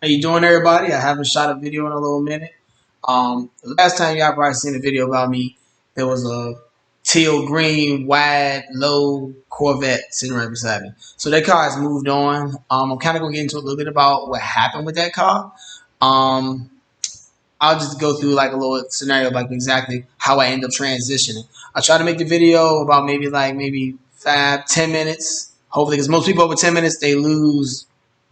How you doing, everybody? I haven't shot a video in a little minute. The last time y'all probably seen a video about me, there was a teal green wide low Corvette sitting right beside me. So that car has moved on. I'm kind of gonna get into a little bit about what happened with that car. Um, I'll just go through like a little scenario of like exactly how I end up transitioning. I try to make the video about maybe 5, 10 minutes. Hopefully, because most people over 10 minutes they lose,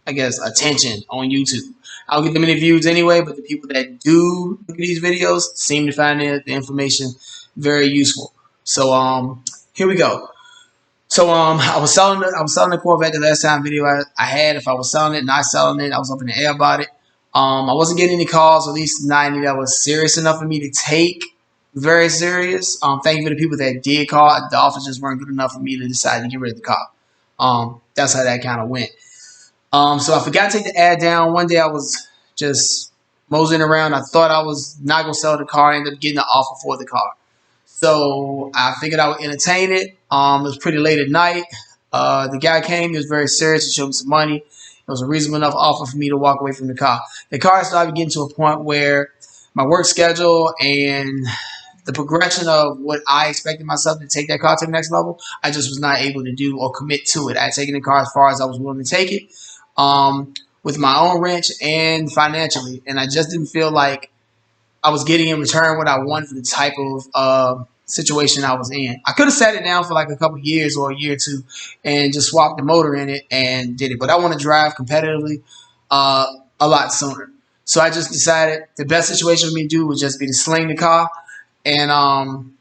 I guess, attention on YouTube. I'll get them many views anyway, but the people that do look at these videos seem to find the information very useful. So here we go. So I was selling the Corvette the last time video I had. If I was selling it, not selling it, I was up in the air about it. I wasn't getting any calls, at least not any that was serious enough for me to take very serious. Thank you for the people that did call. The offers just weren't good enough for me to decide to get rid of the car. That's how that kind of went. So I forgot to take the ad down. One day I was just moseying around. I thought I was not gonna sell the car. I ended up getting an offer for the car. So I figured I would entertain it. It was pretty late at night. The guy came. He was very serious. He showed me some money. It was a reasonable enough offer for me to walk away from the car. The car started getting to a point where my work schedule and the progression of what I expected myself to take that car to the next level, I just was not able to do or commit to it. I had taken the car as far as I was willing to take it, with my own wrench and financially, and I just didn't feel like I was getting in return what I wanted for the type of situation I was in. I could have sat it down for like a couple of years or a year or two and just swapped the motor in it and did it. But I want to drive competitively a lot sooner. So I just decided the best situation for me to do would just be to sling the car and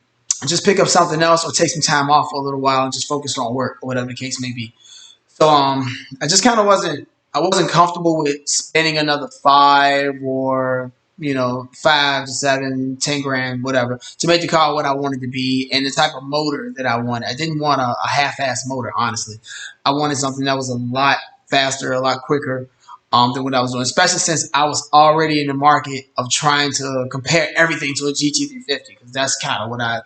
just pick up something else or take some time off for a little while and just focus on work or whatever the case may be. So I just kind of wasn't comfortable with spending another 5 to 7, 10 grand, whatever, to make the car what I wanted to be and the type of motor that I wanted. I didn't want a half-ass motor, honestly. I wanted something that was a lot faster, a lot quicker than what I was doing, especially since I was already in the market of trying to compare everything to a GT350, because that's kind of what I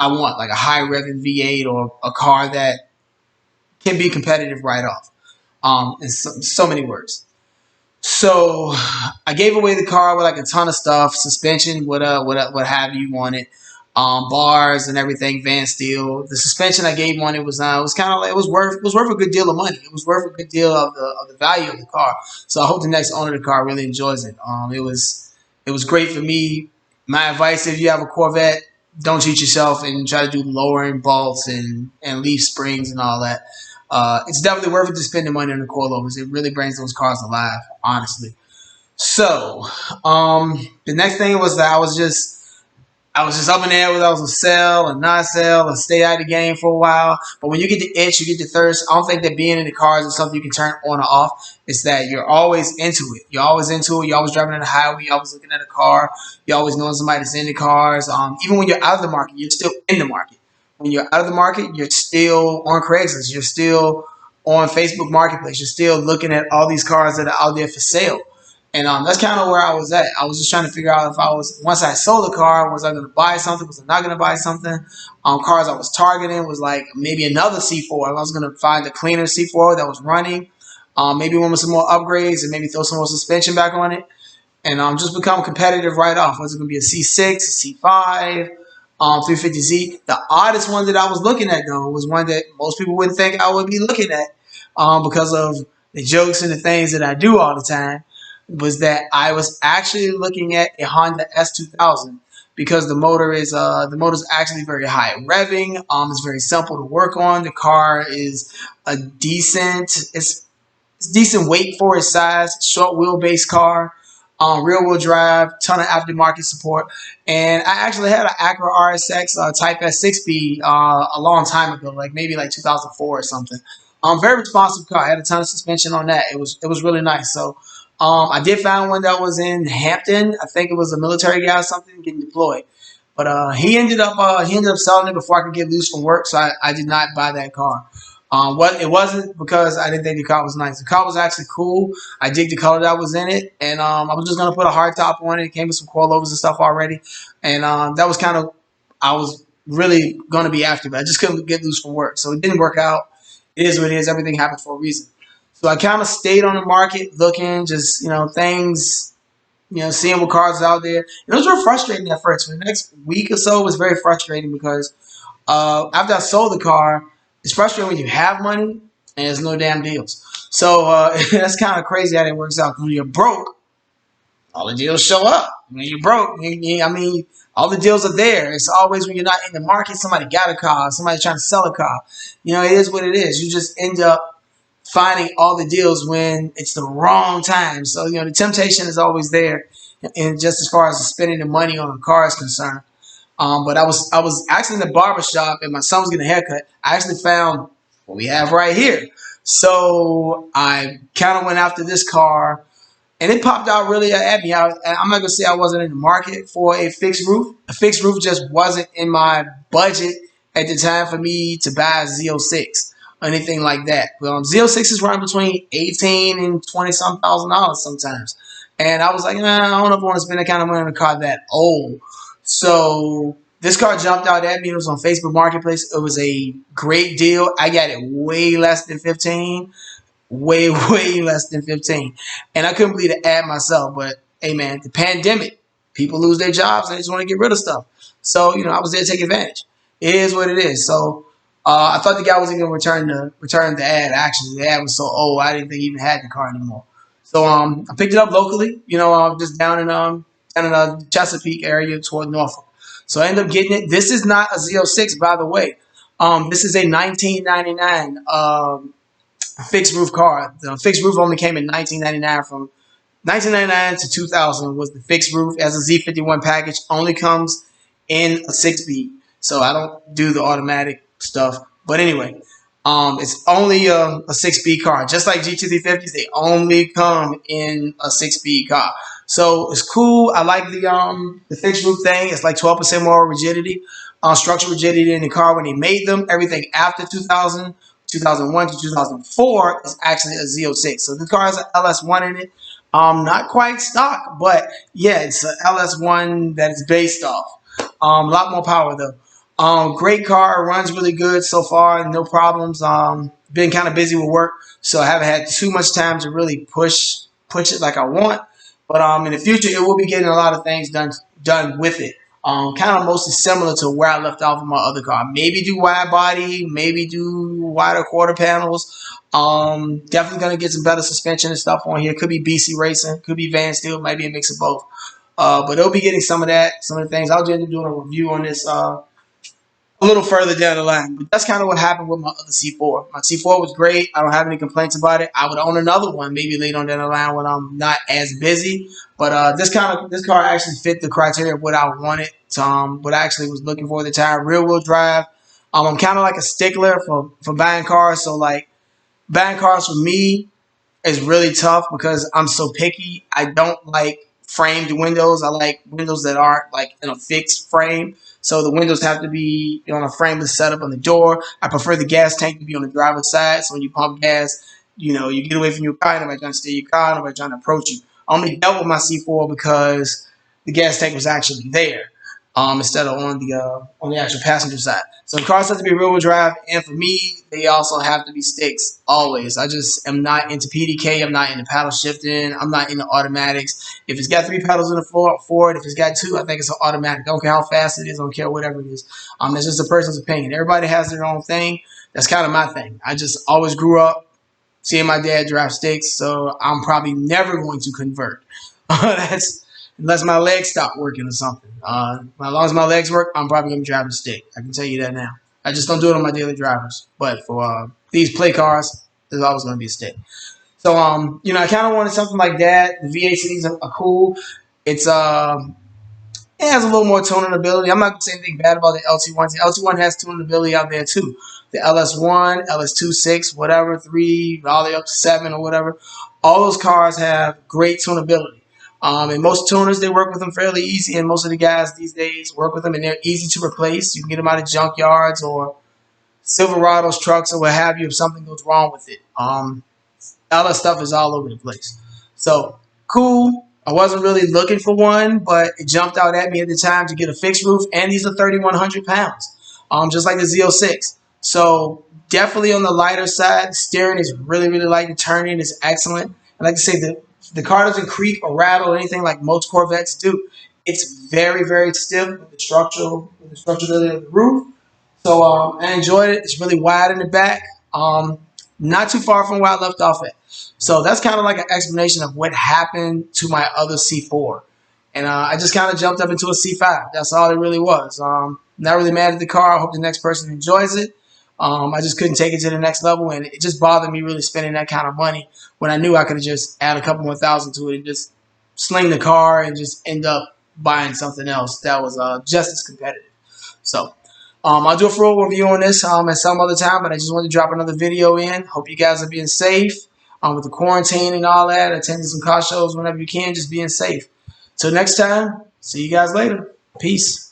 want, like a high revving V8 or a car that can be competitive right off. In so many words. So I gave away the car with like a ton of stuff, suspension, what have you on it, bars and everything, van steel. The suspension I gave on it was kind of like it was worth a good deal of money. It was worth a good deal of the value of the car. So I hope the next owner of the car really enjoys it. It was great for me. My advice: if you have a Corvette, don't cheat yourself and try to do lowering bolts and leaf springs and all that. It's definitely worth it to spend the money on the coilovers. It really brings those cars alive, honestly. So, the next thing was that I was just up in the air whether I was gonna sell or not sell or stay out of the game for a while. But when you get the itch, you get the thirst. I don't think that being in the cars is something you can turn on or off. It's that you're always into it. You're always into it. You're always driving on the highway. You're always looking at a car. You're always knowing somebody that's in the cars. Even when you're out of the market, you're still in the market. When you're out of the market, you're still on Craigslist. You're still on Facebook Marketplace. You're still looking at all these cars that are out there for sale. And that's kind of where I was at. I was just trying to figure out if once I sold the car, was I going to buy something? Was I not going to buy something? Cars I was targeting was like maybe another C4. I was going to find a cleaner C4 that was running, maybe one with some more upgrades and maybe throw some more suspension back on it. And just become competitive right off. Was it going to be a C6, a C5, 350Z? The oddest one that I was looking at, though, was one that most people wouldn't think I would be looking at because of the jokes and the things that I do all the time, was that I was actually looking at a Honda S2000 because the motor's actually very high revving. It's very simple to work on. The car is a it's decent weight for its size, short wheelbase car, rear wheel drive, ton of aftermarket support, and I actually had an Acura RSX Type S 6-speed a long time ago, like maybe like 2004 or something. Very responsive car. I had a ton of suspension on that. It was really nice. So I did find one that was in Hampton. I think it was a military guy or something getting deployed. But he ended up selling it before I could get loose from work, so I did not buy that car. What it wasn't because I didn't think the car was nice. The car was actually cool. I dig the color that was in it, and I was just gonna put a hard top on it. It came with some coilovers and stuff already, and that was kind of I was really gonna be after, but I just couldn't get loose from work, so it didn't work out. It is what it is. Everything happens for a reason. So I kind of stayed on the market looking, just things, seeing what cars is out there. And it was real frustrating at first. For the next week or so, it was very frustrating because after I sold the car, it's frustrating when you have money and there's no damn deals. So that's kind of crazy how that works out. 'Cause when you're broke, all the deals show up. When you're broke, I mean, all the deals are there. It's always when you're not in the market, somebody got a car, somebody's trying to sell a car. It is what it is. You just end up finding all the deals when it's the wrong time. So, the temptation is always there. And just as far as spending the money on a car is concerned. But I was actually in the barber shop and my son was getting a haircut. I actually found what we have right here. So I kind of went after this car and it popped out really at me. I'm not gonna say I wasn't in the market for a fixed roof. A fixed roof just wasn't in my budget at the time for me to buy a Z06 or anything like that. Z06 is running between 18 and 20 some $1,000 sometimes, and I was like, nah, I don't know if I want to spend that kind of money on a car that old. So this car jumped out at me. It was on Facebook Marketplace. It was a great deal. I got it way less than 15, way way less than 15, and I couldn't believe the ad myself. But hey, man, the pandemic, people lose their jobs and they just want to get rid of stuff. So I was there to take advantage. It is what it is. So I thought the guy wasn't going to return the ad. Actually, the ad was so old, I didn't think he even had the car anymore. So I picked it up locally. Just down in the Chesapeake area toward Norfolk. So I ended up getting it. This is not a Z06, by the way. This is a 1999 fixed roof car. The fixed roof only came in 1999. From 1999 to 2000 was the fixed roof. As a Z51 package, only comes in a 6-speed. So I don't do the automatic stuff. But anyway, it's only a 6-speed car. Just like GT350s, they only come in a 6-speed car. So it's cool. I like the fixed roof thing. It's like 12% more rigidity, structural rigidity in the car when they made them. Everything after 2000, 2001 to 2004 is actually a Z06. So the car has an LS1 in it. Not quite stock, but yeah, it's an LS1 that is based off. A lot more power though. Great car, runs really good so far, no problems. Been kind of busy with work, so I haven't had too much time to really push it like I want. But in the future, it will be getting a lot of things done with it. Kind of mostly similar to where I left off with my other car. Maybe do wide body, maybe do wider quarter panels. Definitely gonna get some better suspension and stuff on here. Could be BC Racing, could be Van Steel, might be a mix of both. But they'll be getting some of that, some of the things. I'll just end up doing a review on this a little further down the line. But that's kind of what happened with my other C4. My C4 was great. I don't have any complaints about it. I would own another one maybe later on down the line when I'm not as busy. But this car actually fit the criteria of what I wanted. What I actually was looking for at the time. Rear wheel drive. I'm kind of like a stickler for buying cars. So like buying cars for me is really tough because I'm so picky. I don't like framed windows. I like windows that aren't like in a fixed frame. So the windows have to be on a frameless setup on the door. I prefer the gas tank to be on the driver's side. So when you pump gas, you get away from your car. Nobody trying to steal your car. Nobody trying to approach you. I only dealt with my C4 because the gas tank was actually there instead of on the actual passenger side. So the cars have to be rear wheel drive, and for me, they also have to be sticks always. I just am not into PDK. I'm not into paddle shifting. I'm not into automatics. If it's got 3 pedals in the Ford, if it's got 2, I think it's an automatic. I don't care how fast it is. I don't care whatever it is. It's just a person's opinion. Everybody has their own thing. That's kind of my thing. I just always grew up seeing my dad drive sticks, so I'm probably never going to convert. That's unless my legs stop working or something. As long as my legs work, I'm probably going to drive a stick. I can tell you that now. I just don't do it on my daily drivers. But for these play cars, there's always going to be a stick. So, I kind of wanted something like that. The V8 cities are cool. It's it has a little more tuning ability. I'm not going to say anything bad about the LT1. The LT1 has tuning ability out there too. The LS1, LS2, 6, whatever, 3, all the way up to 7 or whatever. All those cars have great tunability. And most tuners, they work with them fairly easy, and most of the guys these days work with them, and they're easy to replace. You can get them out of junkyards or Silverados, trucks, or what have you if something goes wrong with it. All that stuff is all over the place. So, cool. I wasn't really looking for one, but it jumped out at me at the time to get a fixed roof, and these are 3,100 pounds, just like the Z06. So definitely on the lighter side. Steering is really, really light. The turning is excellent. I like to say that the car doesn't creak or rattle or anything like most Corvettes do. It's very, very stiff with the structurability of the roof. So I enjoyed it. It's really wide in the back. Not too far from where I left off at. So that's kind of like an explanation of what happened to my other C4. And I just kind of jumped up into a C5. That's all it really was. Not really mad at the car. I hope the next person enjoys it. I just couldn't take it to the next level, and it just bothered me really spending that kind of money when I knew I could have just add a couple more thousand to it and just sling the car and just end up buying something else that was just as competitive. So I'll do a full review on this at some other time, but I just wanted to drop another video in. Hope you guys are being safe with the quarantine and all that, attending some car shows whenever you can, just being safe. Till next time, see you guys later. Peace.